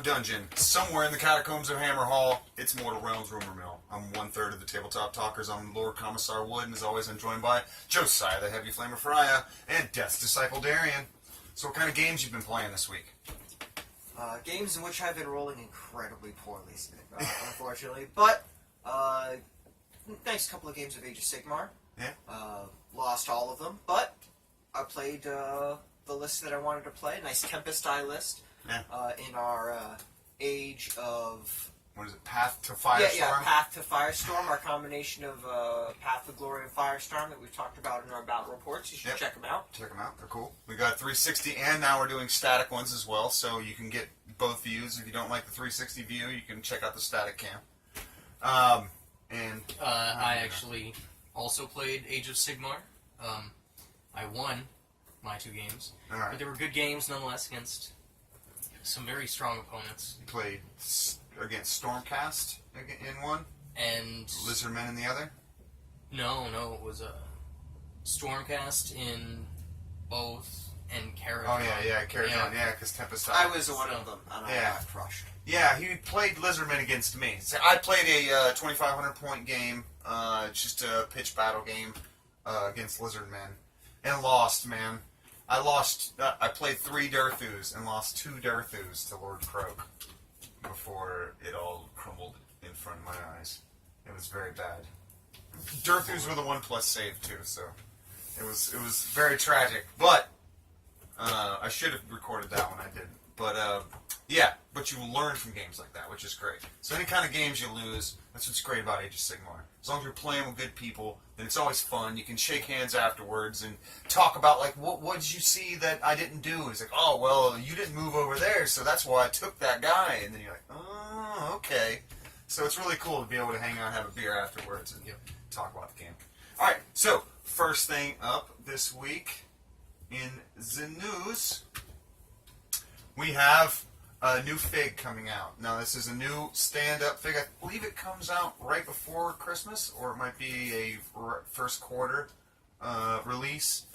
underground dungeon, somewhere in the catacombs of Hammer Hall. It's Mortal Realms Rumor Mill. I'm 1/3 of the Tabletop Talkers. I'm Lord Commissar Wood, and as always, I'm joined by Josiah, the Heavy Flamer Freya, and Death's Disciple Darian. So what kind of games you've been playing this week? Games in which I've been rolling incredibly poorly, unfortunately. But, nice couple of games of Age of Sigmar. Yeah. Lost all of them, but I played the list that I wanted to play. Nice Tempest Eye list. Yeah. In our Age of... What is it? Path to Firestorm? Yeah, Path to Firestorm, our combination of Path of Glory and Firestorm that we've talked about in our battle reports. You should check them out. Check them out. They're cool. We got 360, and now we're doing static ones as well, so you can get both views. If you don't like the 360 view, you can check out the static cam. I actually also played Age of Sigmar. I won my 2 games, but they were good games nonetheless against some very strong opponents. You played against Stormcast in one, and Lizardmen in the other? No, it was a Stormcast in both, and Caradon. Oh yeah, Caradon, because Tempest Eye. I was one of them, and I got crushed. Yeah, he played Lizardmen against me. So I played a 2,500 point game, just a pitch battle game against Lizardmen, and lost, man. I lost. I played 3 Durthus and lost 2 Durthus to Lord Croak before it all crumbled in front of my eyes. It was very bad. Durthus were the 1+ save too, so it was very tragic. But I should have recorded that one. I didn't. But but you learn from games like that, which is great. So any kind of games you lose, that's what's great about Age of Sigmar. As long as you're playing with good people, then it's always fun. You can shake hands afterwards and talk about, like, what did you see that I didn't do? It's like, oh, well, you didn't move over there, so that's why I took that guy. And then you're like, oh, okay. So it's really cool to be able to hang out and have a beer afterwards and talk about the game. All right, so first thing up this week in the news, we have a new fig coming out. Now, this is a new stand-up fig. I believe it comes out right before Christmas, or it might be a first quarter release.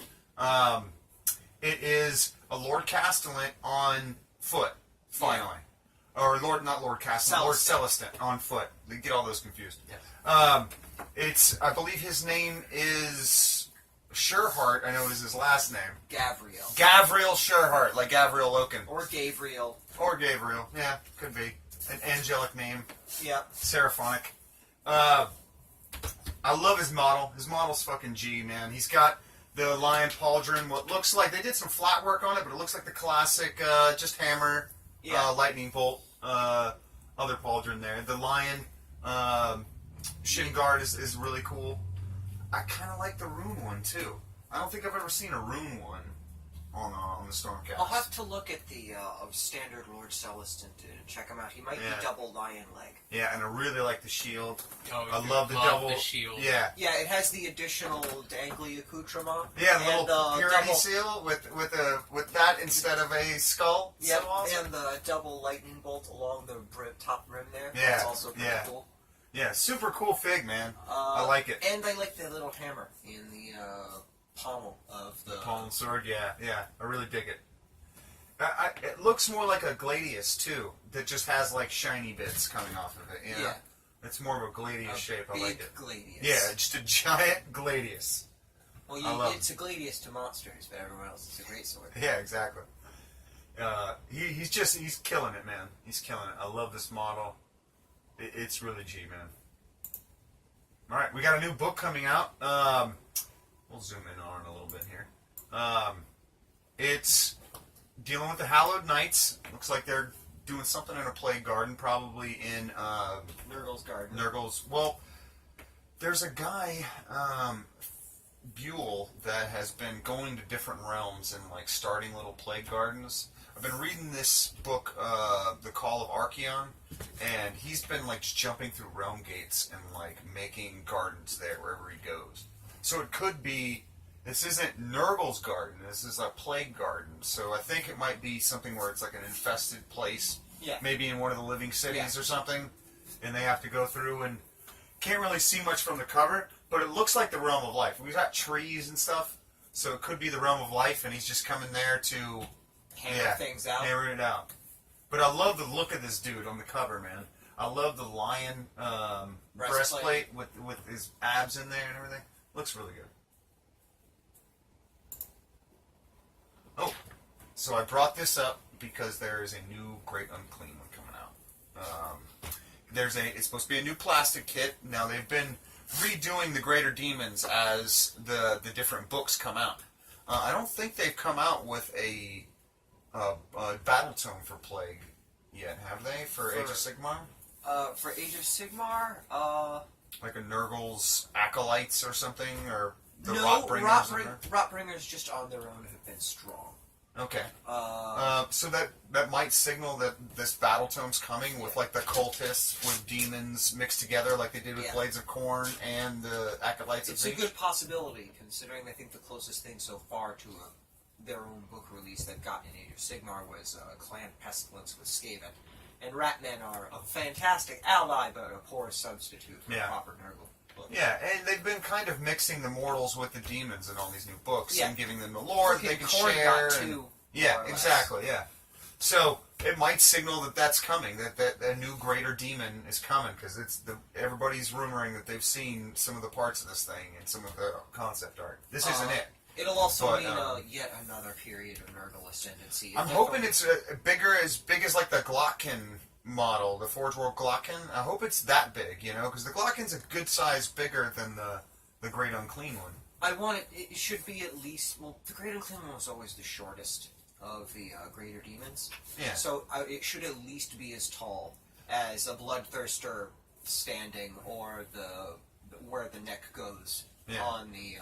It is a Lord Castellan on foot, finally. Yeah. Or not Lord Castellan, Lord Celestin on foot. They get all those confused. Yeah. I believe his name is Sherhart. I know is his last name. Gavriel Sherhart, like Gavriel Loken. Or Gavriel. Or Gabriel, yeah, could be. An angelic name. Yeah. Seraphonic. I love his model. His model's fucking G, man. He's got the lion pauldron, what looks like, they did some flat work on it, but it looks like the classic, just hammer, lightning bolt, other pauldron there. The lion, shin guard is really cool. I kind of like the rune one, too. I don't think I've ever seen a rune one on the Stormcast. I'll have to look at the standard Lord Celestin to check him out. He might be double lion leg. Yeah, and I really like the shield. Oh, I love the double shield. Yeah. Yeah, it has the additional dangly accoutrement. Yeah, the little purity seal with that instead of a skull. Yep, so awesome. And the double lightning bolt along the top rim there. Yeah, that's also pretty cool. Yeah, super cool fig, man. I like it. And I like the little hammer in the pommel of the palm sword. Yeah, I really dig it. It looks more like a gladius too, that just has like shiny bits coming off of it. You know? Yeah, it's more of a gladius shape. I like it. Gladius. Yeah, just a giant gladius. Well, it's a gladius to monsters, but everyone else is a great sword. Yeah, exactly. He's killing it, man. He's killing it. I love this model. It's really G, man. All right, we got a new book coming out. We'll zoom in on it a little bit here. It's dealing with the Hallowed Knights. Looks like they're doing something in a plague garden, probably in Nurgle's garden. Well, there's a guy, Buell, that has been going to different realms and like starting little plague gardens. I've been reading this book, The Call of Archeon, and he's been like jumping through realm gates and like making gardens there wherever he goes. So it could be, this isn't Nurgle's garden, this is a plague garden. So I think it might be something where it's like an infested place, maybe in one of the living cities or something, and they have to go through and can't really see much from the cover, but it looks like the Realm of Life. We've got trees and stuff, so it could be the Realm of Life, and he's just coming there to hammer things out. Hammer it out. But I love the look of this dude on the cover, man. I love the lion breastplate with his abs in there and everything. Looks really good. Oh, so I brought this up because there is a new Great Unclean one coming out. It's supposed to be a new plastic kit. Now they've been redoing the Greater Demons as the different books come out. I don't think they've come out with a battle tome for Plague yet, have they? For Age of Sigmar? For Age of Sigmar, like a Nurgle's Acolytes or something, or the no, Rotbringers. Rotbringers just on their own have been strong. Okay. So that might signal that this battle tome's coming with like the cultists with demons mixed together, like they did with Blades of Corn and the Acolytes. It's a good possibility, considering I think the closest thing so far to their own book release they've gotten in Age of Sigmar was Clan Pestilence with Skaven. And Ratmen are a fantastic ally, but a poor substitute for proper Nurgle. Yeah, and they've been kind of mixing the mortals with the demons in all these new books and giving them the lore that they can share. Yeah, exactly, yeah. So it might signal that that's coming, that a new greater demon is coming, because everybody's rumoring that they've seen some of the parts of this thing and some of the concept art. This isn't it. It'll also mean yet another period of Nurgle ascendancy. I'm hoping it's as big as like the Glocken model, the Forge World Glocken. I hope it's that big, because the Glocken's a good size bigger than the Great Unclean one. I want it should be at least, the Great Unclean one was always the shortest of the Greater Demons. Yeah. So it should at least be as tall as a Bloodthirster standing, or where the neck goes on the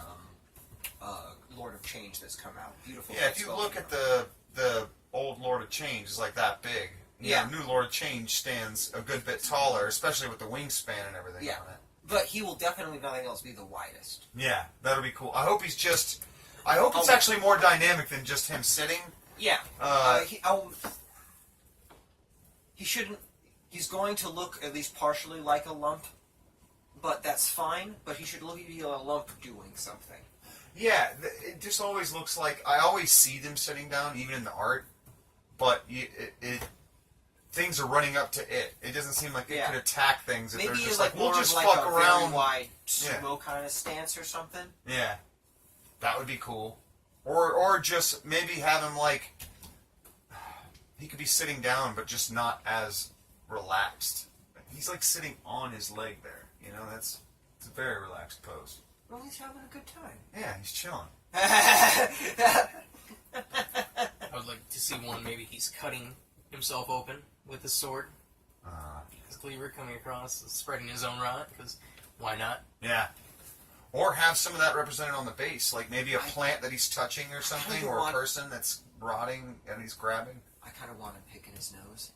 Lord of Change that's come out. Beautiful. Yeah, if you look at the old Lord of Change, it's like that big. New Lord of Change stands a good bit taller, especially with the wingspan and everything on it. But he will definitely, if nothing else, be the widest. Yeah, that'll be cool. I hope it's actually more dynamic than just him sitting. Yeah. He shouldn't. He's going to look at least partially like a lump, but that's fine. But he should be a lump doing something. Yeah, it just always looks like, I always see them sitting down, even in the art, but things are running up to it. It doesn't seem like it could attack things if maybe they're just like we'll just like fuck a around. Very wide sumo kind of stance or something. Yeah, that would be cool. Or just maybe have him like, he could be sitting down, but just not as relaxed. He's like sitting on his leg there. It's a very relaxed pose. Well, he's having a good time. Yeah, he's chilling. I would like to see one, maybe he's cutting himself open with his sword. His cleaver coming across, spreading his own rot, because why not? Yeah. Or have some of that represented on the base, like maybe a plant that he's touching or something, or a person that's rotting and he's grabbing. I kind of want him picking his nose.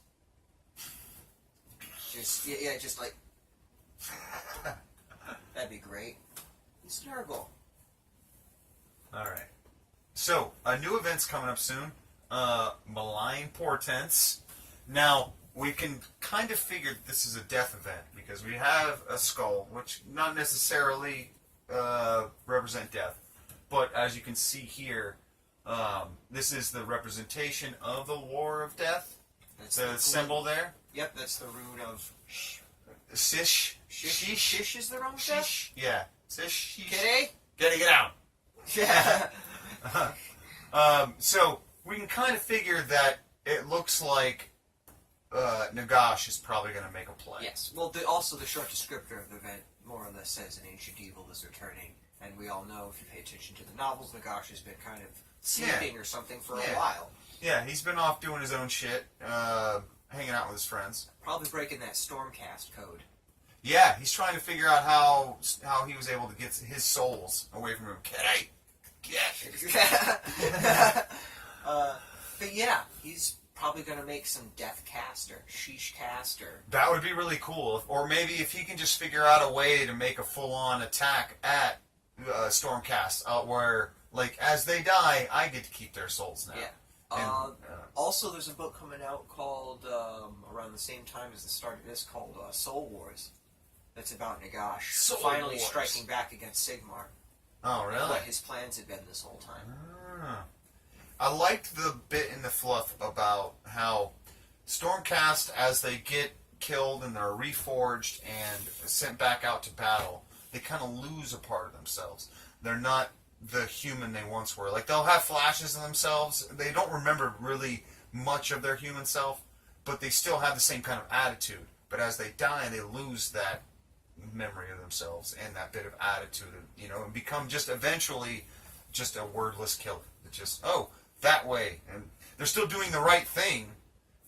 Just like... That'd be great. He's Nurgle. Alright. So, a new event's coming up soon. Malign Portents. Now, we can kind of figure this is a death event, because we have a skull, which not necessarily represent death. But as you can see here, this is the representation of the War of Death. That's the symbol there. Yep, that's the root of... Shish. Shish is the wrong death? Yeah. Shish. Kitty? Get out. Yeah. So we can kind of figure that it looks like Nagash is probably going to make a play. Yes. Well, also the short descriptor of the event more or less says an ancient evil is returning, and we all know if you pay attention to the novels, Nagash has been kind of sleeping or something for a while. Yeah, he's been off doing his own shit, hanging out with his friends. Probably breaking that Stormcast code. Yeah, he's trying to figure out how he was able to get his souls away from him. Kitty! But yeah, he's probably going to make some Death Cast or Sheesh Cast or... That would be really cool. Or maybe if he can just figure out a way to make a full-on attack at Stormcast, where, like, as they die, I get to keep their souls now. Yeah. Also, there's a book coming out called, around the same time as the start of this, called Soul Wars. That's about Nagash finally striking back against Sigmar. Oh, really? What his plans had been this whole time. I liked the bit in the fluff about how Stormcast, as they get killed and they're reforged and sent back out to battle, they kind of lose a part of themselves. They're not the human they once were. Like, they'll have flashes of themselves. They don't remember really much of their human self, but they still have the same kind of attitude. But as they die, they lose that memory of themselves and that bit of attitude, and become just eventually just a wordless killer. It's just, that way. And they're still doing the right thing,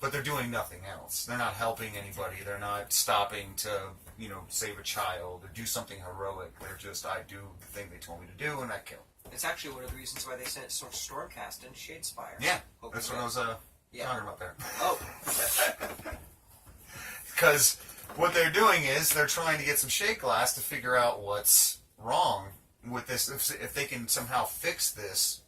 but they're doing nothing else. They're not helping anybody. They're not stopping to, save a child or do something heroic. They're just, I do the thing they told me to do, and I kill. It's actually one of the reasons why they sent Stormcast and Shadespire. Yeah, that's what I was talking about there. Oh. Because what they're doing is they're trying to get some shade glass to figure out what's wrong with this, if they can somehow fix this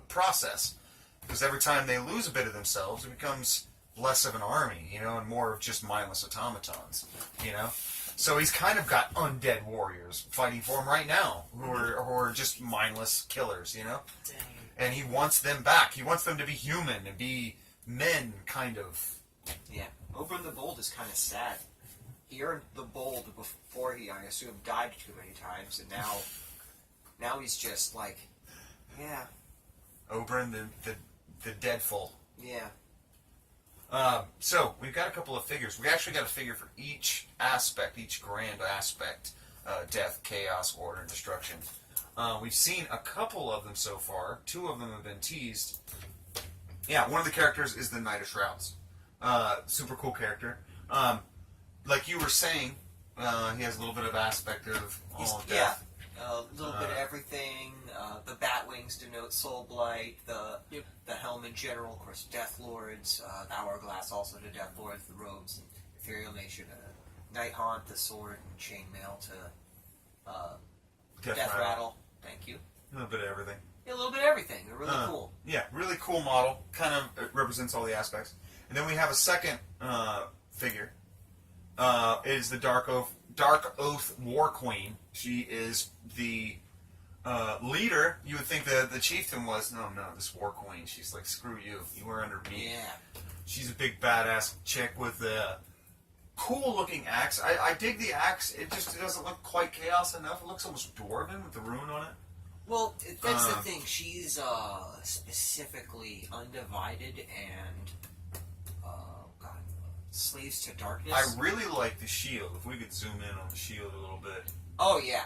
process. Because every time they lose a bit of themselves, it becomes less of an army, and more of just mindless automatons, So he's kind of got undead warriors fighting for him right now, who are just mindless killers, Dang. And he wants them back. He wants them to be human and be men, kind of. Yeah. Oberyn the Bold is kind of sad. He earned the Bold before he, I assume, died too many times, and now he's just like, yeah. Oberyn, the Deadful. Yeah. So, we've got a couple of figures. We actually got a figure for each aspect, each grand aspect. Death, chaos, order, and destruction. We've seen a couple of them so far. 2 of them have been teased. Yeah, one of the characters is the Knight of Shrouds. Super cool character. Like you were saying, he has a little bit of aspect of all death. Yeah. A little bit of everything. The bat wings denote soul blight. The helm in general, of course, Death Lords. The hourglass also to Death Lords. The robes, and ethereal nation. Night haunt, the sword and chainmail to Death Rattle. Thank you. A little bit of everything. Yeah, a little bit of everything. They're really cool. Yeah, really cool model. Kind of represents all the aspects. And then we have a second figure. It is the Dark Oath War Queen. She is the leader. You would think the chieftain was. No, this War Queen. She's like, screw you. You were under me. Yeah. She's a big badass chick with a cool looking axe. I dig the axe. It doesn't look quite chaos enough. It looks almost dwarven with the rune on it. Well, that's the thing. She's specifically undivided and slaves to darkness. I really like the shield. If we could zoom in on the shield a little bit. Oh yeah.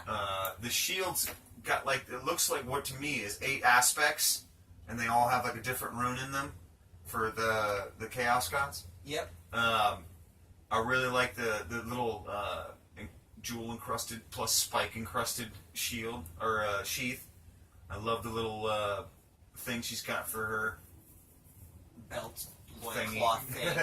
The shield's got it looks like what to me is 8 aspects, and they all have like a different rune in them for the Chaos Gods. Yep. I really like the little jewel encrusted plus spike encrusted shield or sheath. I love the little thing she's got for her Belt, thingy. cloth thing.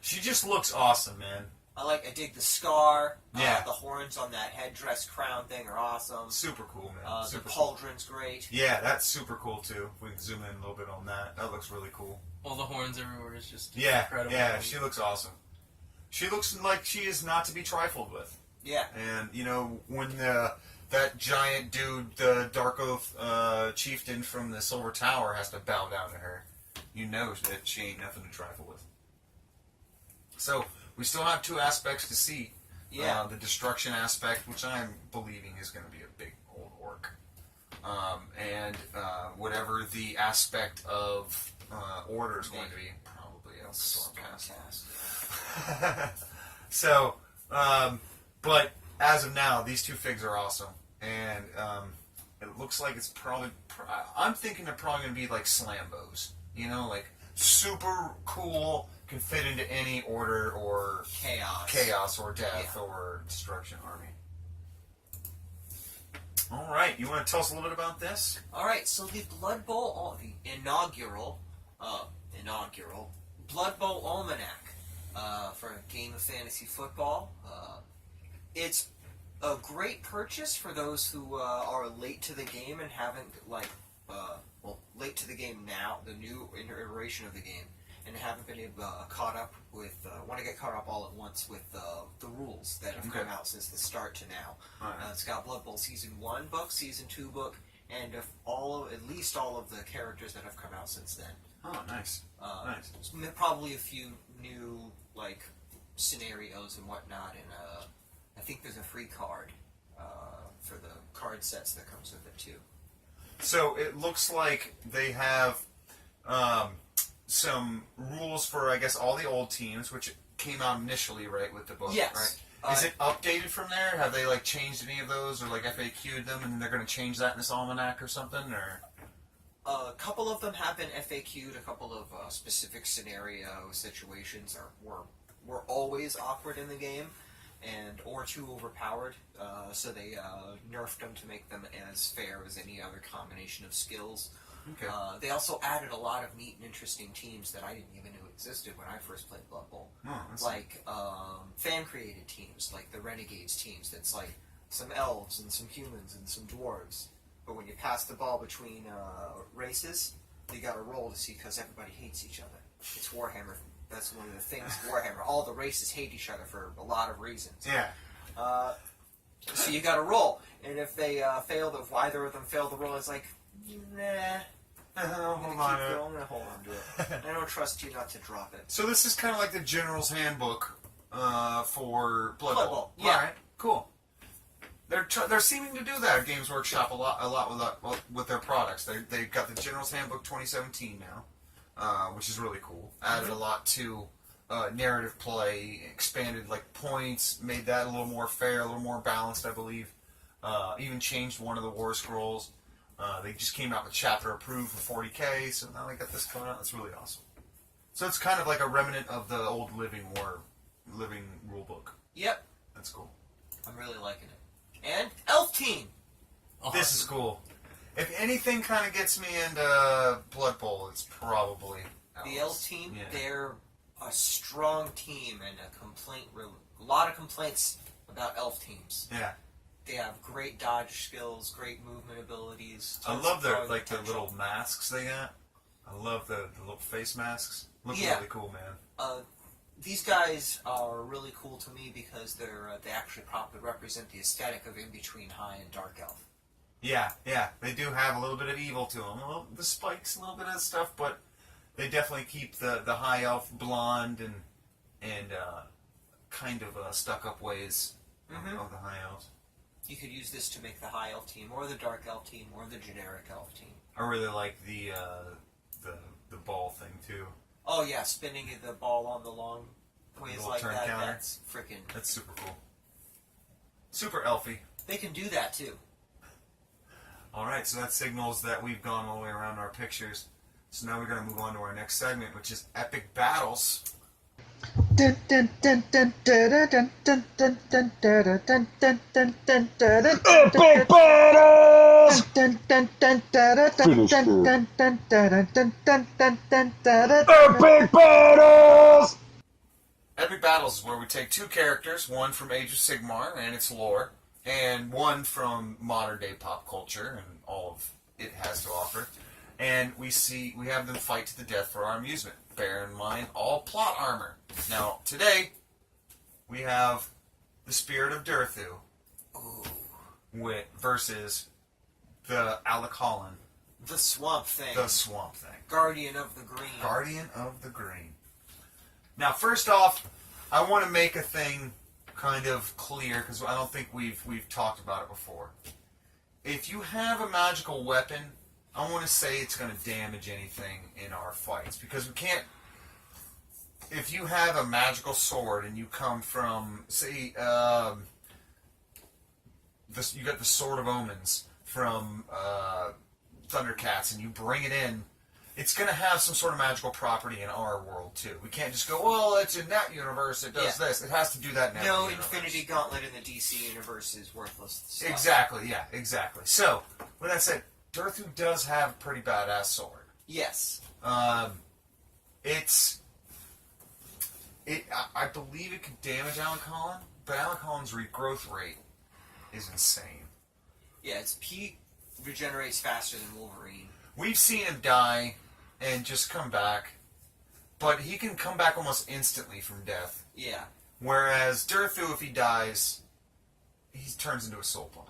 She just looks awesome, man. I dig the scar. Yeah. The horns on that headdress crown thing are awesome. Super cool, man. The Super pauldron's great. Yeah, that's super cool too. We can zoom in a little bit on that. That looks really cool. All the horns everywhere is just incredible. Yeah, And she looks awesome. She looks like she is not to be trifled with. Yeah. And, when that giant dude, the Dark Oath chieftain from the Silver Tower, has to bow down to her, that she ain't nothing to trifle with. So, we still have 2 aspects to see. Yeah. The destruction aspect, which I'm believing is going to be a big old orc. And whatever the aspect of order is going to be, probably a Stormcast. So, but as of now, these 2 figs are awesome. And it looks like it's probably... I'm thinking they're probably going to be like Slambos. Like super cool... can fit into any order or chaos or death or destruction army. All right, you want to tell us a little bit about this? All right, so the Blood Bowl, the inaugural Blood Bowl almanac for a game of fantasy football. It's a great purchase for those who are late to the game and haven't late to the game now, the new iteration of the game. And haven't been caught up with, want to get caught up all at once with the rules that have come out since the start to now. Right. It's got Blood Bowl Season 1 book, Season 2 book, and at least all of the characters that have come out since then. Oh, nice. Nice. Probably a few new like scenarios and whatnot, and I think there's a free card for the card sets that comes with it too. So it looks like they have some rules for, I guess, all the old teams, which came out initially, right, with the book, Yes. right? Is it updated from there? Have they like changed any of those, or like FAQ'd them, and they're going to change that in this almanac or something, or? A couple of them have been FAQ'd. A couple of specific scenario situations were always awkward in the game, or too overpowered. So they nerfed them to make them as fair as any other combination of skills. Okay. They also added a lot of neat and interesting teams that I didn't even know existed when I first played Blood Bowl. Oh, that's Like fan-created teams, like the Renegades teams. That's like some elves and some humans and some dwarves. But when you pass the ball between races, you got to roll to see, because everybody hates each other. It's Warhammer. That's one of the things. Warhammer. All the races hate each other for a lot of reasons. Yeah. So you got to roll, and if they if either of them fail the roll, it's like, nah. I'm gonna hold on to it. I don't trust you not to drop it. So this is kind of like the General's Handbook for Blood Bowl. Yeah. All right. Cool. They're seeming to do that at Games Workshop a lot with their products. They've got the General's Handbook 2017 now, which is really cool. Added a lot to narrative play, expanded like points, made that a little more fair, a little more balanced, I believe. Even changed one of the War Scrolls. They just came out with chapter approved for 40K, so now they got this coming out. That's really awesome. So it's kind of like a remnant of the old Living rulebook. Yep. That's cool. I'm really liking it. And Elf Team! Awesome. This is cool. If anything kind of gets me into Blood Bowl, it's probably The Elf Team, Yeah. they're a strong team, and a lot of complaints about Elf teams. Yeah. They have great dodge skills, great movement abilities. I tons love of their throwing the potential. little masks they got. I love the little face masks. Look Yeah. really cool, man. These guys are really cool to me because they actually properly represent the aesthetic of in between High and Dark Elf. Yeah, they do have a little bit of evil to them. The spikes, a little bit of stuff, but they definitely keep the high elf blonde and kind of stuck up ways of the high elves. You could use this to make the High Elf team, or the Dark Elf team, or the generic Elf team. I really like the ball thing too. Oh yeah, spinning the ball on the long ways Little like turn that. counter. That's freaking. That's super cool. Super elfy. They can do that too. All right, so that signals that we've gone all the way around our pictures. So now we're going to move on to our next segment, which is epic battles. Epic battles! Epic battles! Epic battles is where we take two characters, one from Age of Sigmar and its lore, and one from modern day pop culture and all of it has to offer, and we have them fight to the death for our amusement. Bear in mind, all plot armor. Now, today, we have the Spirit of Durthu versus the Almanac, The Swamp Thing. the Swamp Thing. Guardian of the Green. Guardian of the Green. Now, first off, I want to make a thing kind of clear, because I don't think we've talked about it before. If you have a magical weapon, I want to say it's going to damage anything in our fights, because we can't... If you have a magical sword and you come from, say, you got the Sword of Omens from Thundercats, and you bring it in, it's going to have some sort of magical property in our world, too. We can't just go, well, it's in that universe, it does this. It has to do that in every No universe. Infinity Gauntlet in the DC universe is worthless stuff. Exactly, yeah, exactly. So, with that said, Durthu does have a pretty badass sword. Yes. I believe it could damage Alan, but Alan's regrowth rate is insane. Yeah, its P regenerates faster than Wolverine. We've seen him die and just come back, but he can come back almost instantly from death. Yeah. Whereas Durthu, if he dies, he turns into a soul pod.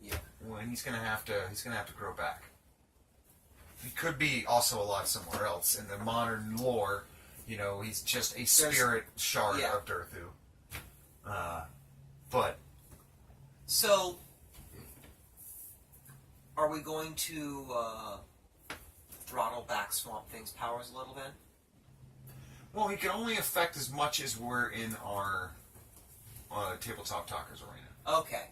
Yeah. When he's gonna have to grow back. he could be also alive somewhere else in the modern lore. You know, he's just a spirit shard of Durthu. But so, are we going to throttle back Swamp Thing's powers a little bit? well, he can only affect as much as we're in our tabletop talkerz arena. Okay.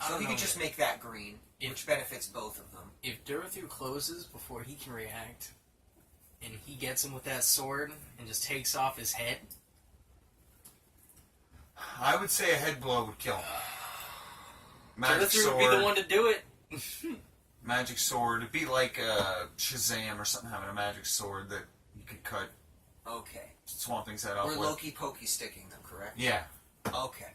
So he could just make that green, which benefits both of them. If Durthu closes before he can react, and he gets him with that sword and just takes off his head, I would say a head blow would kill him. Magic Durthu sword. would be the one to do it. Magic sword. It'd be like Shazam or something having a magic sword that you could cut Okay. Swamp Thing's head off We're with. Loki Pokey sticking them, correct? Yeah. Okay.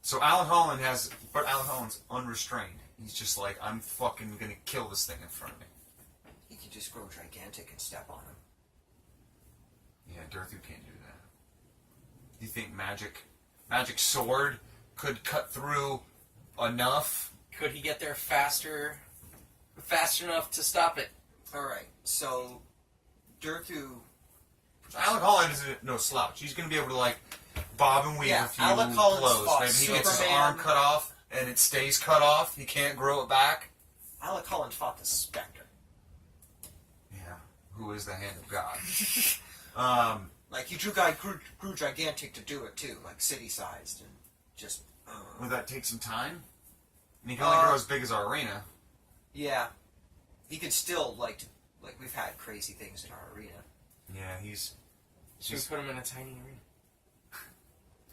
So Alan Holland's unrestrained. He's just like, I'm fucking gonna kill this thing in front of me. He could just grow gigantic and step on him. Yeah, Durthu can't do that. Do you think magic sword could cut through enough? Could he get there fast enough to stop it? Alright, so Durthu... Alan Holland is no slouch. He's gonna be able to like bob and weave a few Alec Holland's blows. fought Maybe he gets his Superman. arm cut off and it stays cut off. He can't grow it back. Alec Holland fought the Spectre. Yeah, who is the hand of God? Like, you grew gigantic to do it too, like city-sized, and just... Would that take some time? And he can only grow as big as our arena. Yeah. He could still, like, we've had crazy things in our arena. Yeah, he's... Should we put him in a tiny arena?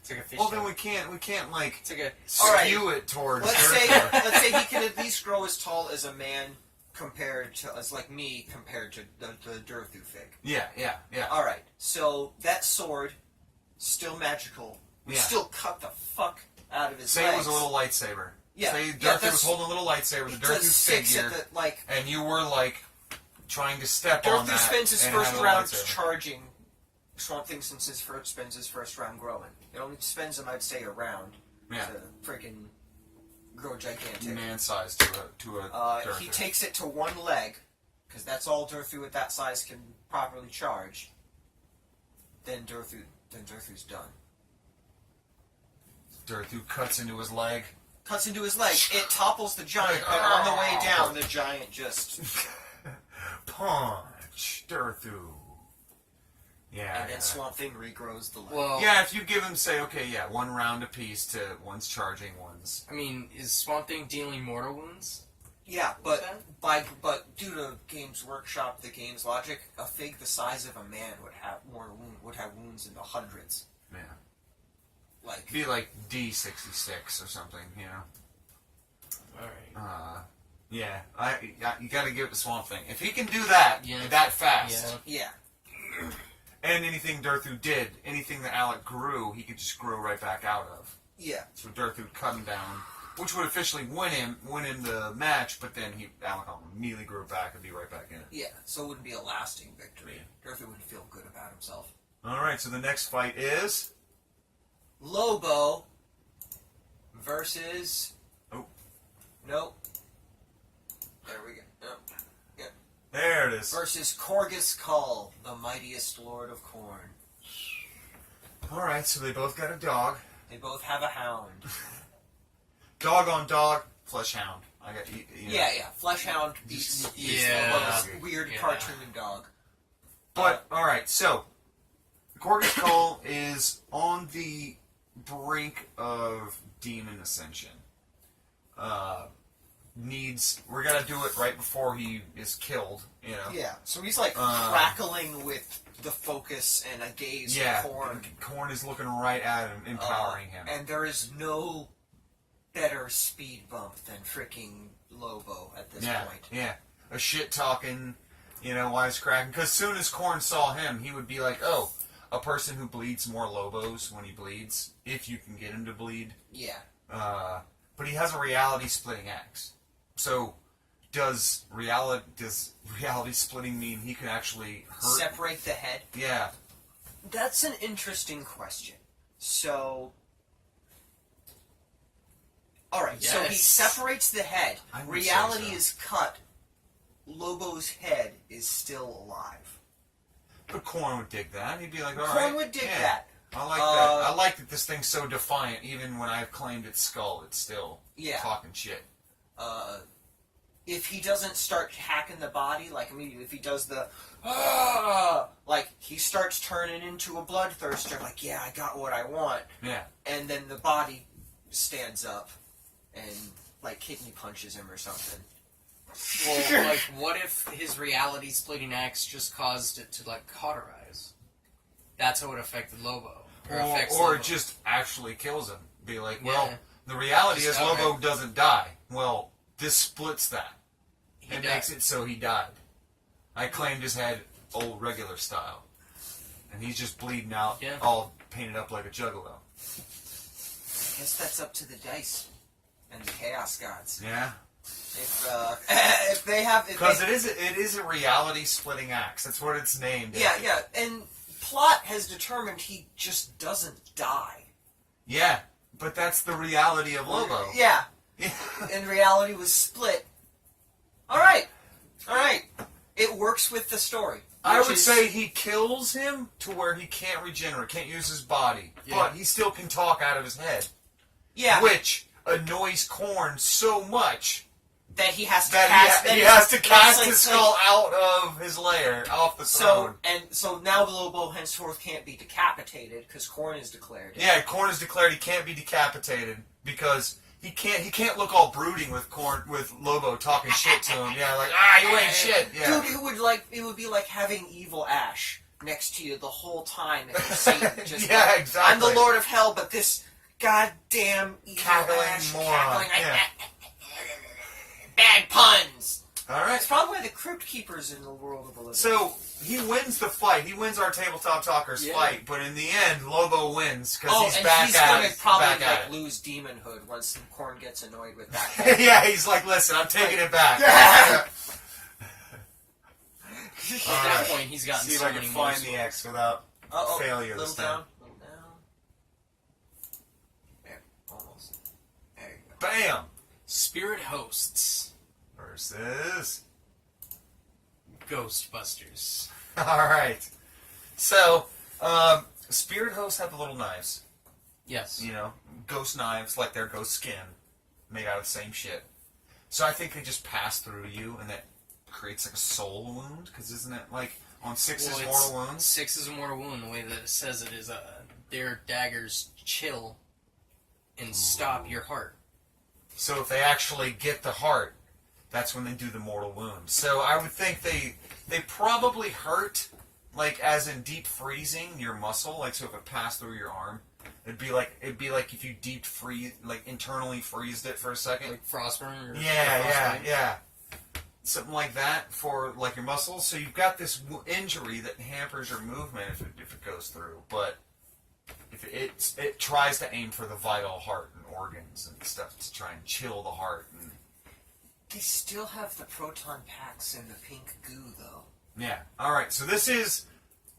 It's like a fish. Well, tank. then we can't like It's like a... skew it towards. Let's Durthu. say he can at least grow as tall as a man compared to, as like me, compared to the Durthu fig. Yeah. Alright, so that sword, still magical, would still cut the fuck out of his Say legs. it was a little lightsaber. Yeah, Say yeah, Durthu that's- was holding a little lightsaber, the He does Durthu 6 figure, at the, like... and you were like trying to step on Durthu that. spends his and first have a round lightsaber. charging. Swamp Thing spends his first round growing. It only spends him, I'd say, a round Yeah. to freaking grow gigantic. Man size to a Durthu. He takes it to one leg, because that's all Durthu at that size can properly charge. Then Durthu's done. Durthu cuts into his leg. Cuts into his leg. It topples the giant, but on the way down, the giant just... Punch Durthu. Yeah. And then Swamp Thing regrows the leg. Well, Yeah, if you give him, say, okay, one round apiece to one's charging, one's... I mean, is Swamp Thing dealing mortal wounds? Yeah, but due to Games Workshop, the game's logic, a fig the size of a man would have wounds in the hundreds. Yeah. Like, Be like D66 or something, you know? Alright. Yeah. You gotta give it to Swamp Thing. If he can do that, that fast, Yeah. yeah. and anything Durthu did, anything that Alec grew, he could just grow right back out of. Yeah. So Durthu would cut him down, which would officially win him the match, but then Alec immediately grew back and be right back in it. Yeah, so it wouldn't be a lasting victory. Durthu wouldn't feel good about himself. Alright, so the next fight is... Lobo versus... Oh. Nope. There we go. Nope. There it is. Versus Korgus Kull, the mightiest lord of Khorne. Alright, so they both got a dog. They both have a hound. Dog on dog, flesh hound. I got you know. Yeah. Fleshhound beats Lobo's weird cartoon dog. But, alright, so, Korgus Kull is on the brink of demon ascension. We're gonna do it right before he is killed, you know? Yeah, so he's like crackling with the focus and a gaze of Khorne. Khorne is looking right at him, empowering him. And there is no better speed bump than freaking Lobo at this point. Yeah, a shit-talking, wisecracking. Because as soon as Khorne saw him, he would be like, oh, a person who bleeds more Lobos when he bleeds, if you can get him to bleed. Yeah. But he has a reality-splitting axe. So, does reality splitting mean he can actually hurt? Separate the head? Yeah. That's an interesting question. So... Alright, so he separates the head. Reality is cut Lobo's head is still alive. But Korn would dig that. He'd be like, all right. Korn would dig that. I like that. I like that this thing's so defiant. Even when I've claimed its skull, it's still talking shit. If he doesn't start hacking the body, like immediately, if he does the, like, he starts turning into a bloodthirster, like, yeah, I got what I want. Yeah. And then the body stands up and, like, kidney punches him or something. Well, like, what if his reality-splitting axe just caused it to, like, cauterize? That's how it affected Lobo. Or it just actually kills him. Be like, well, Yeah. the reality is Okay. Lobo doesn't die. Well, this splits that. He It died. makes it so he died. I claimed his head old regular style. And he's just bleeding out, all painted up like a juggalo. I guess that's up to the dice and the chaos gods. Yeah. If they have... Because it is a reality-splitting axe. That's what it's named. Yeah, and Plot has determined he just doesn't die. Yeah, but that's the reality of Lobo. Yeah. Yeah. And reality was split. Alright. It works with the story. I would say he kills him to where he can't regenerate, can't use his body. Yeah. But he still can talk out of his head. Yeah. Which annoys Korn so much that he has to that cast... he has to cast like- his skull out of his lair, off the throne. So now the Lobo henceforth can't be decapitated because Korn is declared. Yeah, Korn is declared he can't be decapitated because he can't look all brooding with Lobo talking shit to him. Yeah, like, you ain't shit. Yeah. Dude, it would be like having evil Ash next to you the whole time and Satan just Yeah, like, exactly. I'm the Lord of Hell, but this goddamn evil Cackling Ash moron. cackling like, Yeah. bad puns. All right. It's probably why the Crypt Keeper's in the world of the living. So he wins the fight. He wins our tabletop talkers fight, but in the end, Lobo wins because he's back he's at gonna it. probably back at it. lose demonhood once Korn gets annoyed with that. Yeah, he's like, listen, I'm taking it back. Yeah. At that point, he's gotten See if so I can many find moves. the X without failure Little this time. down. Little down. There, almost. There you go. Bam! Spirit Hosts. Versus... Ghostbusters. Alright. So, Spirit Hosts have the little knives. Yes. You know, ghost knives, like their ghost skin, made out of the same shit. So I think they just pass through you, and that creates like a soul wound, because isn't it like on Six's mortal wounds? 6 is a mortal wound. The way that it says it is, their daggers chill and stop your heart. So if they actually get the heart, that's when they do the mortal wound. So I would think they probably hurt, like as in deep freezing your muscle. Like so, if it passed through your arm, it'd be like if you deep freeze, like internally freezed it for a second. Like frostburn? Or Yeah. Something like that for like your muscles. So you've got this injury that hampers your movement if it goes through. But if it tries to aim for the vital heart and organs and stuff to try and chill the heart. And They still have the proton packs and the pink goo, though. yeah. All right. So this is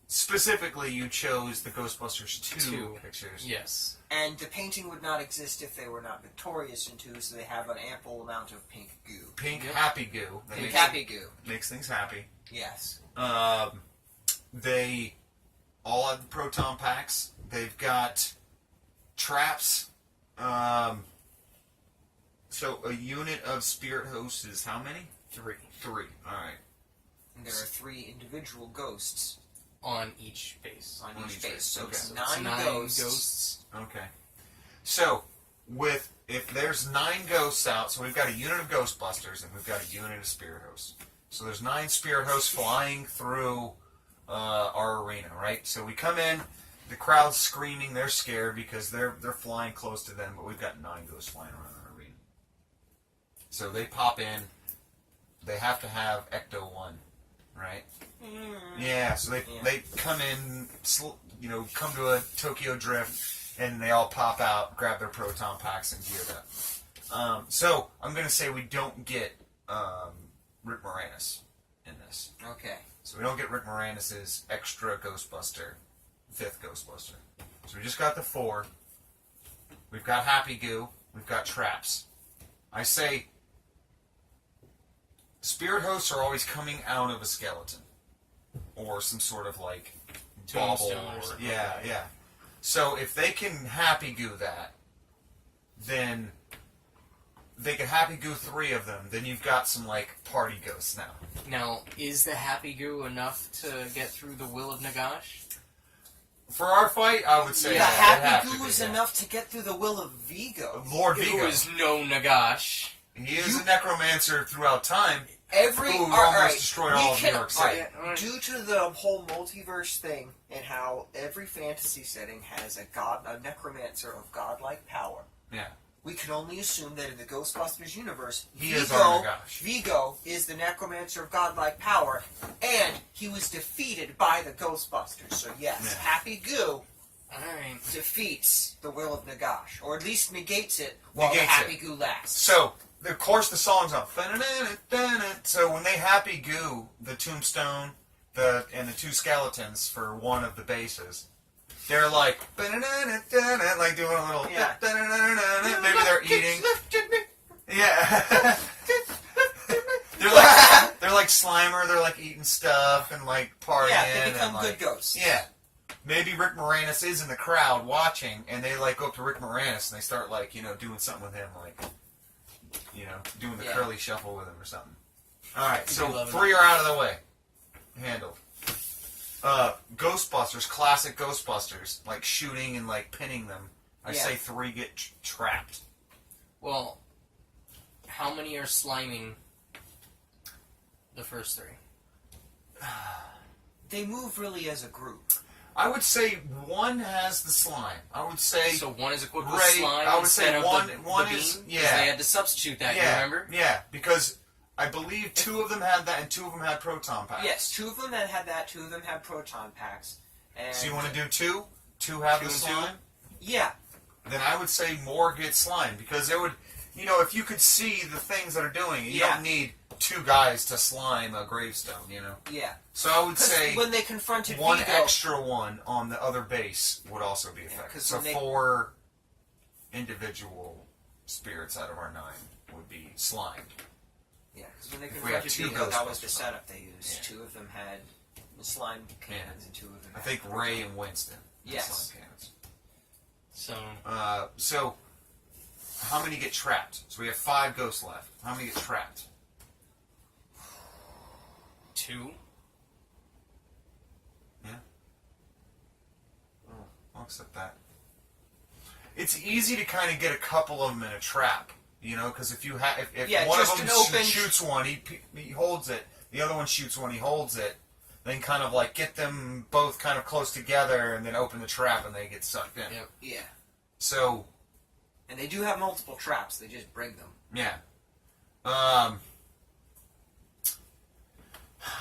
specifically you chose the Ghostbusters 2 pictures. Yes. And the painting would not exist if they were not victorious in 2, so they have an ample amount of pink goo. Pink happy goo. That Pink makes, happy goo. makes things happy. Yes. They all have proton packs. They've got traps. So a unit of spirit hosts is how many? 3. 3. All right. And there are 3 individual ghosts On each base. on On each each base. base. So Okay. it's So 9 9 ghosts. Okay. So if there's 9 ghosts out, so we've got a unit of Ghostbusters and we've got a unit of spirit hosts. So there's 9 spirit hosts flying through our arena, right? So we come in, the crowd's screaming, they're scared because they're flying close to them, but we've got 9 ghosts flying around our arena. So they pop in, they have to have Ecto 1, right? Yeah, so they come in, come to a Tokyo Drift, and they all pop out, grab their proton packs, and gear up. So I'm going to say we don't get Rick Moranis in this. Okay. So we don't get Rick Moranis' extra Ghostbuster, 5th Ghostbuster. So we just got the 4. We've got Happy Goo. We've got Traps. I say spirit hosts are always coming out of a skeleton. Or some sort of, like, bauble. Tombstone or something. Yeah. So if they can happy goo that, then they can happy goo 3 of them. Then you've got some, like, party ghosts now. Now, is the happy goo enough to get through the will of Nagash? For our fight, I would say The that happy have goo to be, is yeah. enough to get through the will of Vigo. Lord Who Vigo. is no Nagash? He is a necromancer throughout time. Every Who all almost right, destroyed we all of can- New York all City. right, due to the whole multiverse thing and how every fantasy setting has a necromancer of godlike power, Yeah. we can only assume that in the Ghostbusters universe, He is our Nagash. Vigo is the necromancer of godlike power, and he was defeated by the Ghostbusters. So yes, Yeah. Happy Goo Alright. defeats the will of Nagash, or at least negates it while the Negates Happy it. Goo lasts. So, of course, the song's on. So when they happy goo the tombstone, and the 2 skeletons for one of the bases, they're like doing a little. Yeah. Maybe they're eating. Yeah. they're like Slimer. They're like eating stuff and like partying. Yeah, they become and, like, good ghosts. Yeah. Maybe Rick Moranis is in the crowd watching, and they like go up to Rick Moranis and they start like doing something with him, like doing the curly shuffle with him or something. All right, so 3 are out of the way, handled. Ghostbusters, classic Ghostbusters, like shooting and like pinning them. I say 3 get trapped. Well, how many are sliming the first 3? They move really as a group. I would say 1 has the slime. I would say So 1 is equipped with Ray, slime I would say instead of one the is- beam? 'Cause yeah. they had to substitute that, you remember? Yeah, because I believe 2 of them had that and 2 of them had proton packs. Yes, 2 of them that had that, 2 of them had proton packs. And So you want to do 2? 2 have 2 the and 2? slime? Yeah, Then I would say more get slime because it would, if you could see the things that are doing, you Yeah. don't need 2 guys to slime a gravestone, yeah. So I would 'Cause say when they confronted 1 Vigo, extra one on the other base would also be effective. 'cause So when they- 4 individual spirits out of our 9 would be slimed. yeah, because when they if we have confronted 2 Vigo, that was the Ghostbusters. setup they used. Yeah. 2 of them had slime cannons, and 2 of them. I had think proton. Ray and Winston. had Yes. slime cannons. So, So, how many get trapped? So we have 5 ghosts left. How many get trapped? 2? Yeah. I'll accept that. It's easy to kind of get a couple of them in a trap, because if you have, if Yeah, one of just them an open- shoots one, he holds it. The other one shoots one, he holds it. Then kind of like get them both kind of close together, and then open the trap, and they get sucked in. Yep. Yeah, So and they do have multiple traps. They just bring them. yeah.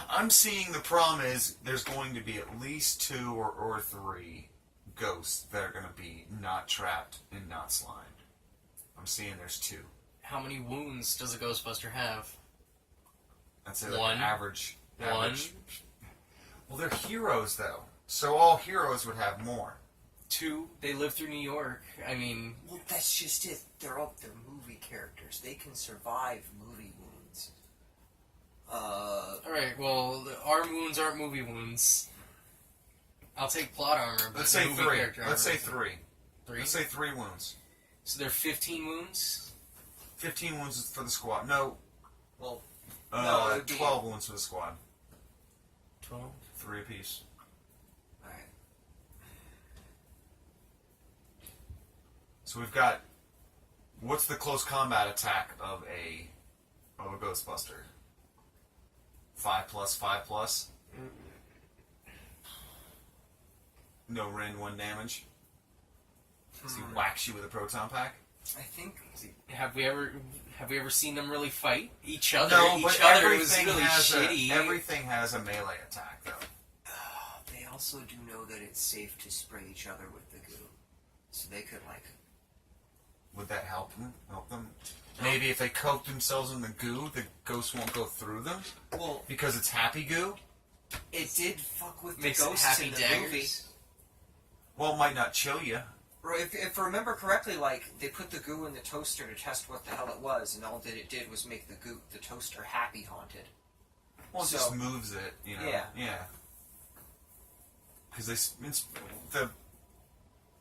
I'm seeing the problem is there's going to be at least 2 or 3 ghosts that are going to be not trapped and not slimed. I'm seeing there's 2. How many wounds does a Ghostbuster have? I'd say like 1. an average. 1. Well, they're heroes though, so all heroes would have more. 2. They live through New York. I mean, Well, that's just it. They're movie characters. They can survive movie wounds. alright, well, our wounds aren't movie wounds. I'll take plot armor, but Let's say movie 3. character Let's say armor. 3. 3? Let's say 3 wounds. So there are 15 wounds? 15 wounds for the squad. No. Well, no, it would be- 12 wounds for the squad. 12? 3 apiece. Alright. So we've got. What's the close combat attack of a Ghostbuster? 5+, 5+. No Rin, 1 damage. Does he whacks you with a proton pack? I think Have we ever seen them really fight each other? No, each but other was everything really shitty. everything has a melee attack though. they also do know that it's safe to spray each other with the goo, so they could Would that help them? Maybe if they coat themselves in the goo, the ghost won't go through them Well, because it's happy goo. it did fuck with the Makes it ghosts happy in the daggers. movie. Well, it might not chill you. If I remember correctly, like, they put the goo in the toaster to test what the hell it was, and all that it did was make the toaster happy haunted. Well, it just moves it, you know. Yeah. Because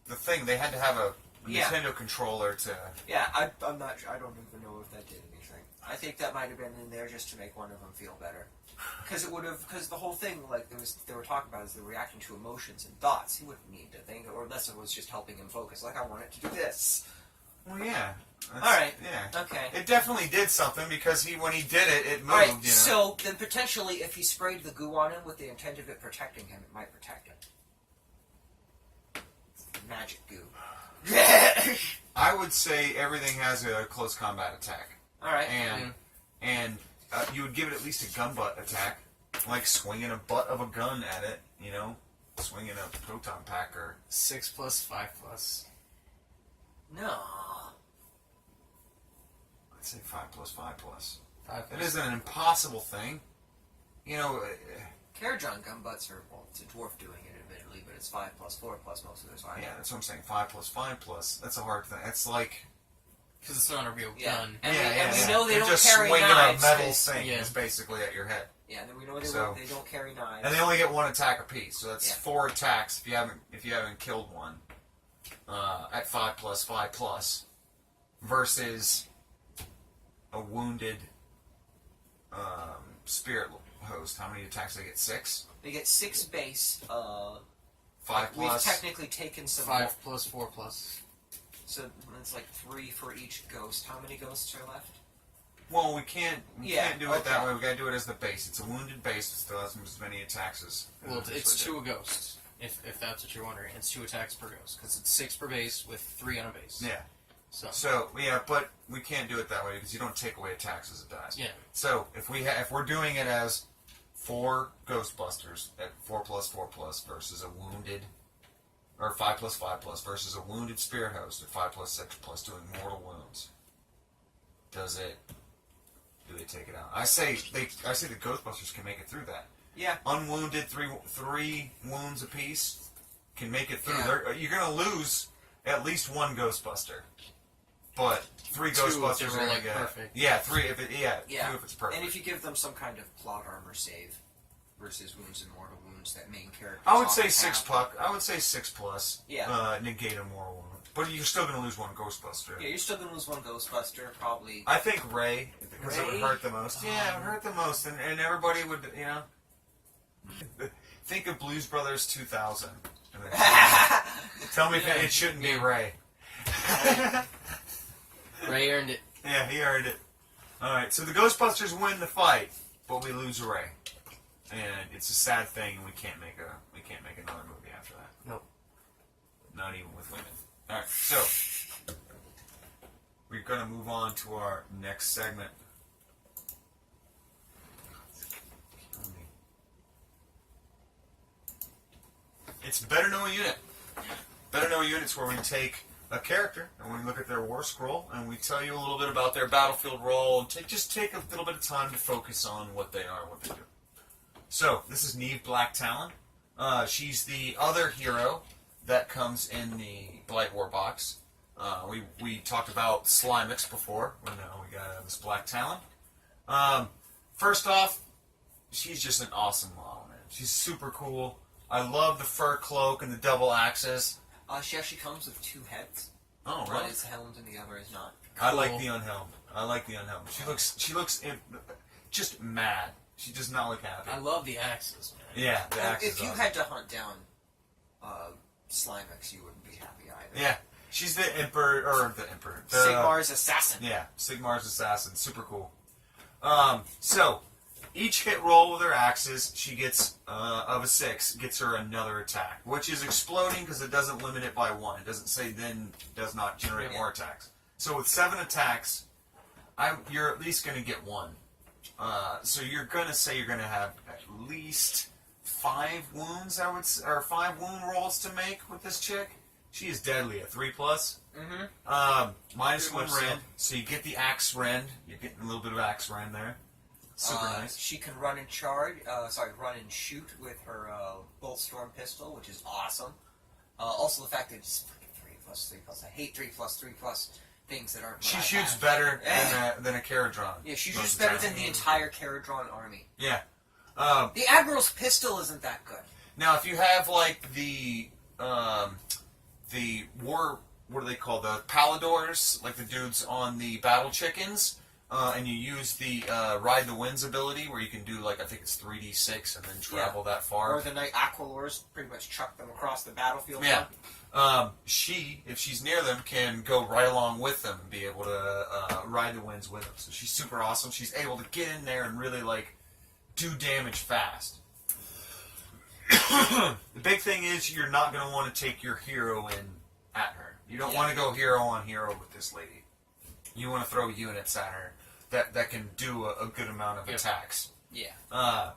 the thing, they had to have a Nintendo controller to... Yeah, I don't even know if that did anything. I think that might have been in there just to make one of them feel better. Because the whole thing, like, they were talking about is the reaction to emotions and thoughts. He wouldn't need to think, or unless it was just helping him focus. Like, I want it to do this. Well, yeah. Alright. Yeah. Okay. It definitely did something, because when he did it, it moved, Alright, you know. so then potentially if he sprayed the goo on him with the intent of it protecting him, it might protect him. Magic goo. I would say everything has a close combat attack. Alright. And you would give it at least a gun butt attack, like swinging a butt of a gun at it, you know, swinging a proton packer. 6+, 5+. No. I'd say 5+, 5+. 5+. It isn't an impossible thing, you know. Karajan gunbutts are, well, it's a dwarf doing it admittedly, but it's 5+, 4+, most of those are. Yeah, that's what I'm saying. 5+, 5+. That's a hard thing. It's like. Because it's not a real gun. And we know they They're don't just carry swinging knives. a metal thing. Yeah. It's basically at your head. Yeah, and then we know they don't carry knives. And they only get one attack apiece, so that's 4 attacks if you haven't killed one. At 5+, 5+, versus a wounded spirit host. How many attacks do they get? 6. They get 6 base. 5+. We've technically taken some 5+, 4+. So it's like 3 for each ghost. How many ghosts are left? Well, we can't do it that way. We gotta do it as the base. It's a wounded base. It still has as many attacks as. Well, it's 2 a ghost. If that's what you're wondering, it's 2 attacks per ghost because it's 6 per base with 3 on a base. Yeah. So yeah, but we can't do it that way because you don't take away attacks as it dies. Yeah. So if we're doing it as 4 Ghostbusters at 4+, 4+, versus a wounded, or 5+, 5+, versus a wounded spirit host at 5+, 6+, doing mortal wounds. Do they take it out? I say the Ghostbusters can make it through that. Yeah. Unwounded, three wounds apiece can make it through. Yeah. You're gonna lose at least 1 Ghostbuster, but 3 Ghostbusters if are they're, gonna like, get perfect. Yeah, 3 if 2 if it's perfect. And if you give them some kind of plot armor save versus wounds and mortal wounds that main character. I would say 6 puck. I would say 6+. Yeah. Negate a mortal wound, but you're still gonna lose 1 Ghostbuster. Yeah, you're still gonna lose 1 Ghostbuster, probably. I think Ray, because it would Ray? hurt the most. Yeah, it would hurt the most, and everybody would, you know. Think of Blues Brothers 2000. And then tell me if it shouldn't be Ray. Ray earned it. Yeah, he earned it. Alright, so the Ghostbusters win the fight, but we lose Ray. And it's a sad thing, and we can't make another movie after that. Nope. Not even with women. Alright, so we're gonna move on to our next segment. It's Better Know a Unit. Better Know a Unit's where we take a character and we look at their war scroll and we tell you a little bit about their battlefield role and just take a little bit of time to focus on what they are, what they do. So, this is Neave Blacktalon. She's the other hero that comes in the Blight War box. We talked about Slimix before, but now we got this Blacktalon. First off, she's just an awesome model, man. She's super cool. I love the fur cloak and the double axes. She actually comes with 2 heads. Oh, One really? is helmed and the other is not. I like the unhelmed. She looks just mad. She does not look happy. I love the axes, man. Yeah, the axes. If you had to hunt down Slimix, you wouldn't be happy either. Yeah, she's the Emperor, Sigmar's assassin. Yeah, Sigmar's assassin. Super cool. So each hit roll with her axes, she gets of a 6, gets her another attack, which is exploding because it doesn't limit it by 1. It doesn't say then does not generate more attacks. So with 7 attacks, you're at least going to get 1. So you're going to say you're going to have at least 5 wounds, or 5 wound rolls to make with this chick. She is deadly at 3+. Mm-hmm. Minus 1 rend, so you get the axe rend. You're getting a little bit of axe rend there. Super nice. She can run and run and shoot with her bolt storm pistol, which is awesome. Also, the fact that it's fucking 3 of 3+3+. I hate 3+3+ things that aren't. She what I shoots have. better than a Caradron. Yeah, she most shoots of the better time. than the entire Caradron army. Yeah. The Admiral's pistol isn't that good. Now, if you have like the war, what are they called? The Paladors, like the dudes on the Battle Chickens, and you use the Ride the Winds ability, where you can do like I think it's 3d6 and then travel that far. Or the Knight Aquilors, pretty much chuck them across the battlefield. Yeah. She, if she's near them, can go right along with them and be able to ride the winds with them. So she's super awesome. She's able to get in there and really like do damage fast. The big thing is you're not going to want to take your hero in at her. You don't want to go hero on hero with this lady. You want to throw units at her that can do a good amount of attacks. Yeah.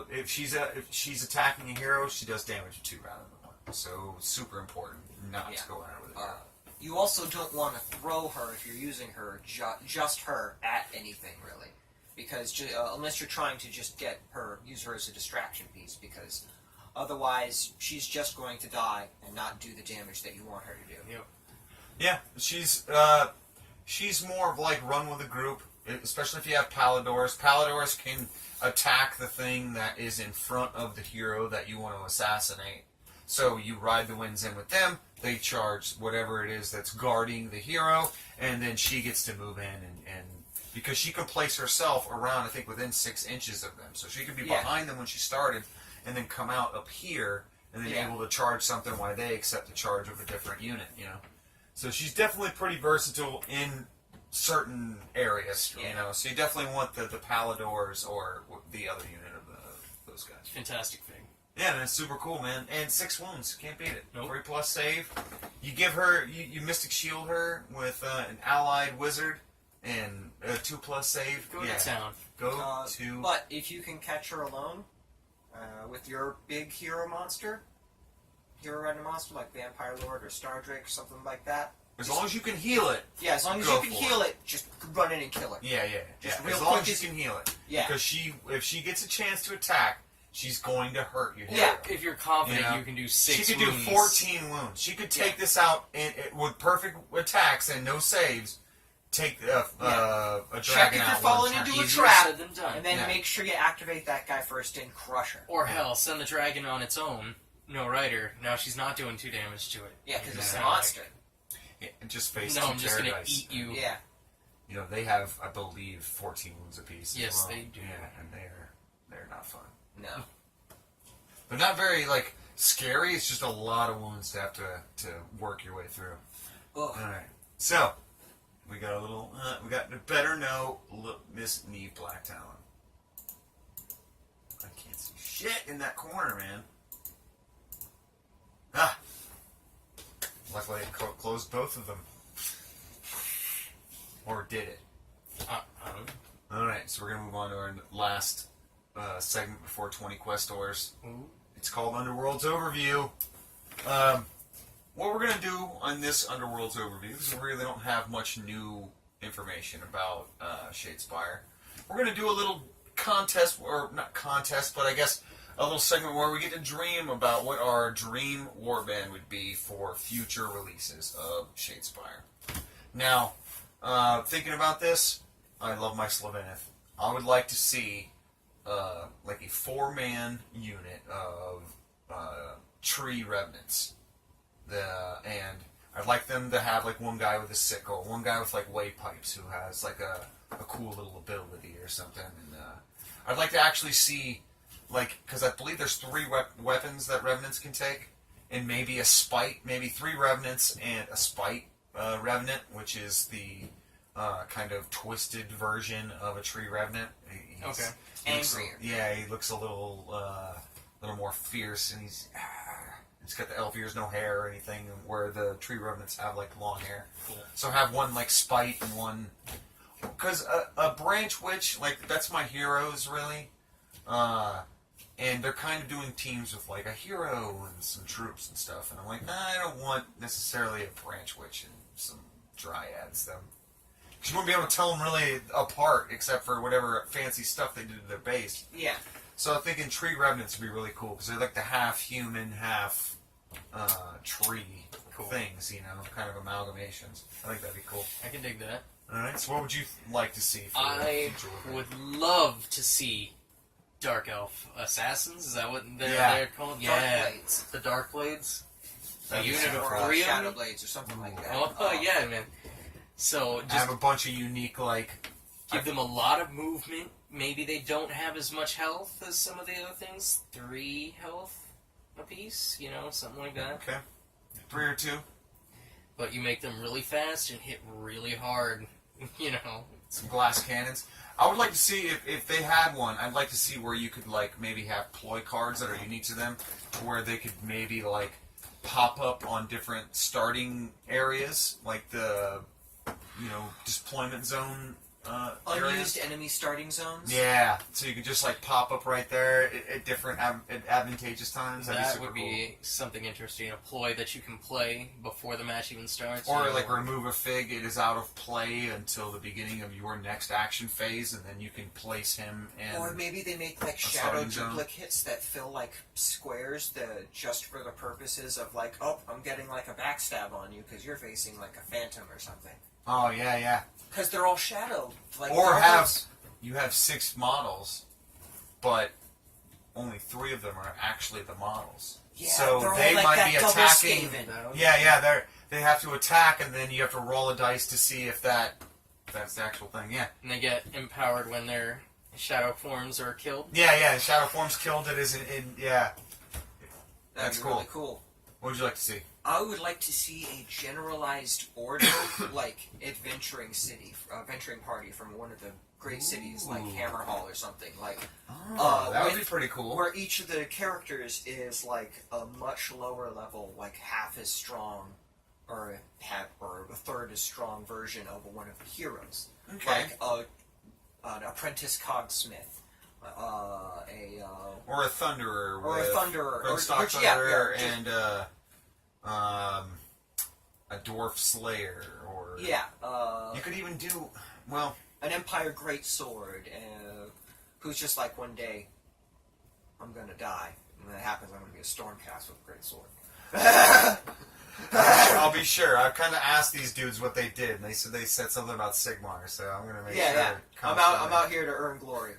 If she's attacking a hero, she does damage 2 rather than 1. So super important not to go at her with a hero. You also don't want to throw her if you're using her, just her, at anything really, because unless you're trying to just use her as a distraction piece, because otherwise she's just going to die and not do the damage that you want her to do. Yep. Yeah, she's more of like run with a group, especially if you have Paladors. Paladors can attack the thing that is in front of the hero that you want to assassinate. So you ride the winds in with them, they charge whatever it is that's guarding the hero, and then she gets to move in and because she can place herself around, I think, within 6 inches of them. So she could be behind them when she started, and then come out up here, and then able to charge something while they accept the charge of a different unit, you know. So she's definitely pretty versatile in certain areas, you know. So you definitely want the Paladors or the other unit of those guys. Fantastic thing. Yeah, and it's super cool, man. And 6 wounds, can't beat it. Nope. 3+ save. You give her, you Mystic Shield her with an allied wizard and a 2+ save. Go to town. Go to. But if you can catch her alone with your big hero random monster like Vampire Lord or Star Drake or something like that. As long as you can heal it. Yeah, as long as you can heal it, just run in and kill her. Yeah. Just real as long quick as you can heal it. Yeah. Because if she gets a chance to attack, she's going to hurt you. Yeah. If you're confident, You know? you can do 6 She could do wounds. 14 wounds. She could take this out with perfect attacks and no saves. Take a Check dragon if out. you're falling one into turn. a Easier trap, said than done. and then make sure you activate that guy first and crush her. Or hell, send the dragon on its own. No rider. Now she's not doing 2 damage to it. Yeah, because it's a Yeah. monster. Yeah, and just face No, 2 I'm just terror gonna dice. eat you. Yeah. You know, they have, I believe, 14 wounds apiece. as Yes, well. they do. Yeah, and they're not fun. No. They're not very like scary. It's just a lot of wounds to have to work your way through. Ugh. All right, so we got a little. We got to better know Miss Neave Blacktalon. I can't see shit in that corner, man. Ah. Luckily, I closed both of them. Or did it? Alright, so we're going to move on to our last segment before 20 Questors. Ooh. It's called Underworlds Overview. What we're going to do on this Underworlds Overview, because we really don't have much new information about Shadespire, we're going to do a little contest, or not contest, but I guess a little segment where we get to dream about what our dream warband would be for future releases of Shadespire. Now, thinking about this, I love my Slavenith. I would like to see like a 4-man unit of tree revenants. And I'd like them to have like one guy with a sickle, one guy with like wave pipes who has like a cool little ability or something. And I'd like to actually see, like, because I believe there's 3 weapons that revenants can take, and maybe a spite, maybe 3 revenants and a spite revenant, which is the kind of twisted version of a tree revenant. He looks a little more fierce, and he's got the elf ears, no hair or anything, where the tree revenants have like long hair. Cool. So have one like spite and one, because a branch witch, like, that's my heroes really, and they're kind of doing teams with like a hero and some troops and stuff, and I'm like, I don't want necessarily a branch witch and some dryads. Because you won't be able to tell them really apart, except for whatever fancy stuff they did to their base. Yeah. So I'm thinking tree revenants would be really cool, because they're like the half human, half tree Cool. things, you know, kind of amalgamations. I think that'd be cool. I can dig that. Alright, so what would you like to see for I future Warhammer? would love to see Dark Elf Assassins. Is that what they're called? Darkblades. The Darkblades. A That'd be unit super of Or cool. 3 of them. Shadowblades or something like that. Oh, yeah, man. So I just have a bunch of unique, like... give them a lot of movement. Maybe they don't have as much health as some of the other things. 3 health apiece, you know, something like that. Okay. 3 or 2. But you make them really fast and hit really hard, you know. Some glass cannons. I would like to see, if they had one, I'd like to see where you could, like, maybe have ploy cards that are unique to them, to where they could maybe, like, pop up on different starting areas, like the, you know, deployment zone areas. Unused enemy starting zones? Yeah, so you could just, like, pop up right there at different at advantageous times. That'd be That super would be something interesting. A ploy that you can play before the match even starts. Or, you know, like, remove a fig. It is out of play until the beginning of your next action phase, and then you can place him in... Or maybe they make like shadow starting zone. duplicates that fill like squares just for the purposes of like, oh, I'm getting like a backstab on you because you're facing like a phantom or something. Oh, yeah, yeah. Because they're all shadowed. Like, Or you have 6 models, but only 3 of them are actually the models. Yeah, so they're all they like might that be double attacking. skaven. Yeah, they have to attack, and then you have to roll a dice to see if that's the actual thing. Yeah. And they get empowered when their shadow forms are killed. Yeah. Shadow Form's killed. It is in yeah. That'd That's be cool. really cool. What would you like to see? I would like to see a generalized order, like venturing party from one of the great cities, like Hammerhall or something. Like, That would be pretty cool. where each of the characters is like a much lower level, like half as strong, or a third as strong version of one of the heroes. Okay. Like an apprentice cogsmith, Or a Thunderer. or a Thunderer, Or or Stock which- yeah, Thunderer, just- and a Dwarf Slayer, or yeah. you could even do well. An Empire Greatsword, who's just like, one day, I'm gonna die. And when that happens, I'm gonna be a Stormcast with a Greatsword. I'll be sure. I've kind of asked these dudes what they did, and they said something about Sigmar, so I'm gonna make sure. Yeah. it I'm comes out. from I'm out here to earn glory.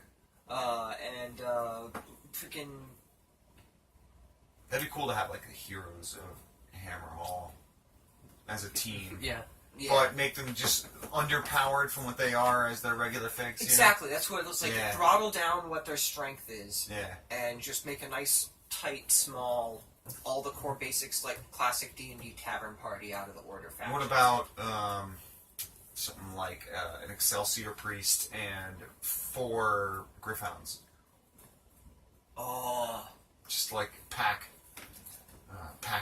And freaking. That'd be cool to have like the heroes of Hammerhall as a team, Yeah. Yeah. but make them just underpowered from what they are as their regular figs. Exactly. That's what it looks like. Yeah. Throttle down what their strength is, You know? Yeah. and just make a nice, tight, small, all the core basics like classic D&D tavern party out of the Order faction. What about something like an Excelsior Priest and 4 Gryph-hounds? Oh. Just like pack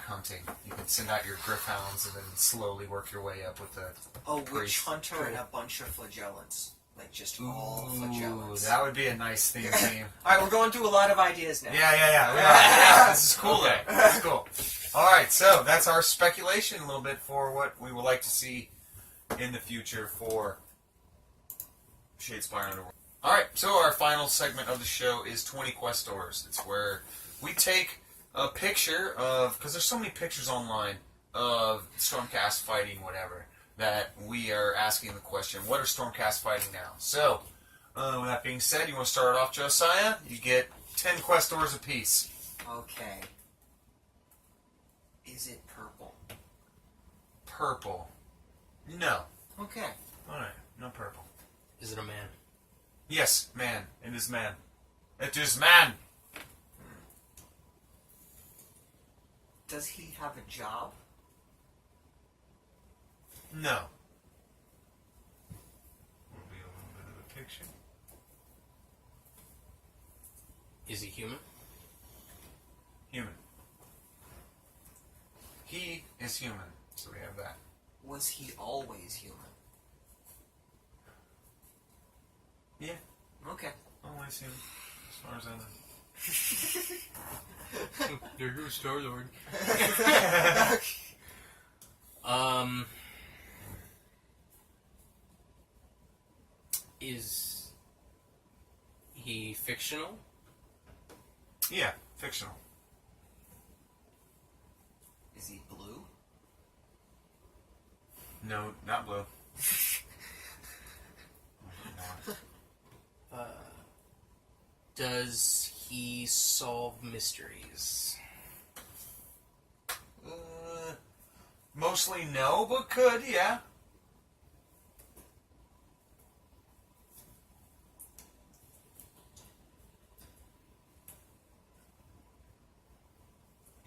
hunting. You can send out your Gryph-hounds and then slowly work your way up with the Witch priest. Hunter and a bunch of flagellants. Like, just all flagellants. That would be a nice theme team. Alright, we're going through a lot of ideas now. Yeah. We are. This is cool. Okay. Though. This is cool. All right, so that's our speculation a little bit for what we would like to see in the future for Shadespire Underworld. All right, so our final segment of the show is 20 Questors. It's where we take a picture of, because there's so many pictures online of Stormcast fighting whatever, that we are asking the question, what are Stormcast fighting now? So, with that being said, you want to start off, Josiah? You get 10 Questors apiece. Okay. Is it purple? Purple. No. Okay. Alright, no purple. Is it a man? Yes, man. It is man. It is man! Does he have a job? No. Will be a little bit of a picture. Is he human? Human. He is human, so we have that. Was he always human? Yeah, Okay. always human, as far as I know. There goes Star-Lord. Is he fictional? Yeah, fictional. Is he blue? No, not blue. Does he solve mysteries? Mostly no, but could, yeah.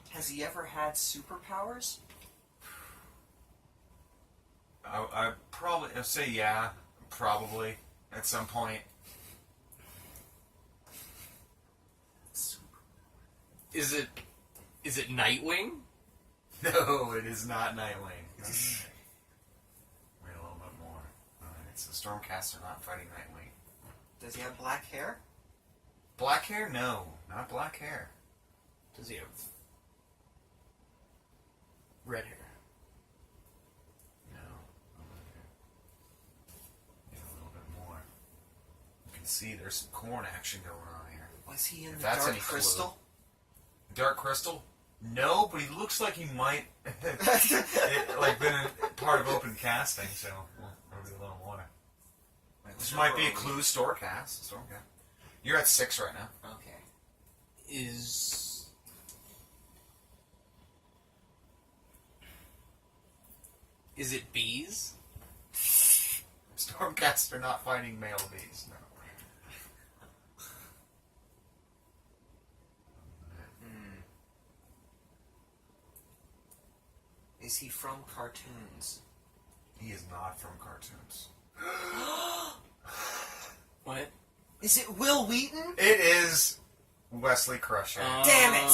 Has he ever had superpowers? I probably I'd say yeah, probably at some point. Is it Nightwing? No, it is not Nightwing. Wait a little bit more. Alright, so Stormcaster not fighting Nightwing. Does he have black hair? Black hair? No, not black hair. Does he have red hair? No. Yeah, a little bit more. You can see there's some corn action going on here. Was he in If the that's Dark any clue. Crystal? Dark Crystal? No, but he looks like he might like been a part of open casting, so maybe a little more. This might be a clue. Storecast. You're at 6 right now. Okay. Is it bees? Stormcaster not fighting male bees. No. Is he from cartoons? He is not from cartoons. What? Is it Will Wheaton? It is Wesley Crusher. Damn it!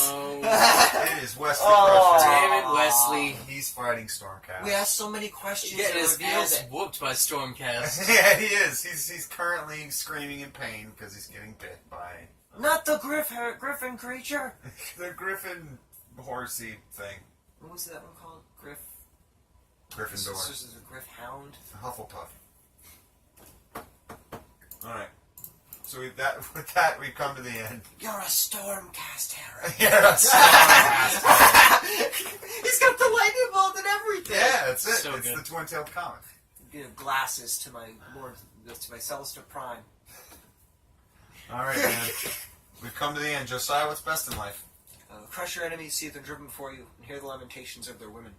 It is Wesley Oh, Crusher. Damn it, Wesley. He's fighting Stormcast. We asked so many questions Getting and his revealed ass it. whooped by Stormcast. Yeah, he is. He's currently screaming in pain because he's getting bit by Not the Griffin creature! the Griffin horsey thing. What was that one called? Gryffindor. This is a Griff Hound. Hufflepuff. Alright. So with that, we've come to the end. You're a Stormcast, Harry. Yes! He's got the lightning bolt and everything. Yeah, that's it. So it's good. the twin-tailed comet. Give glasses to my Celestia Prime. Alright, man. We've come to the end. Josiah, what's best in life? Crush your enemies, see them driven before you, and hear the lamentations of their women.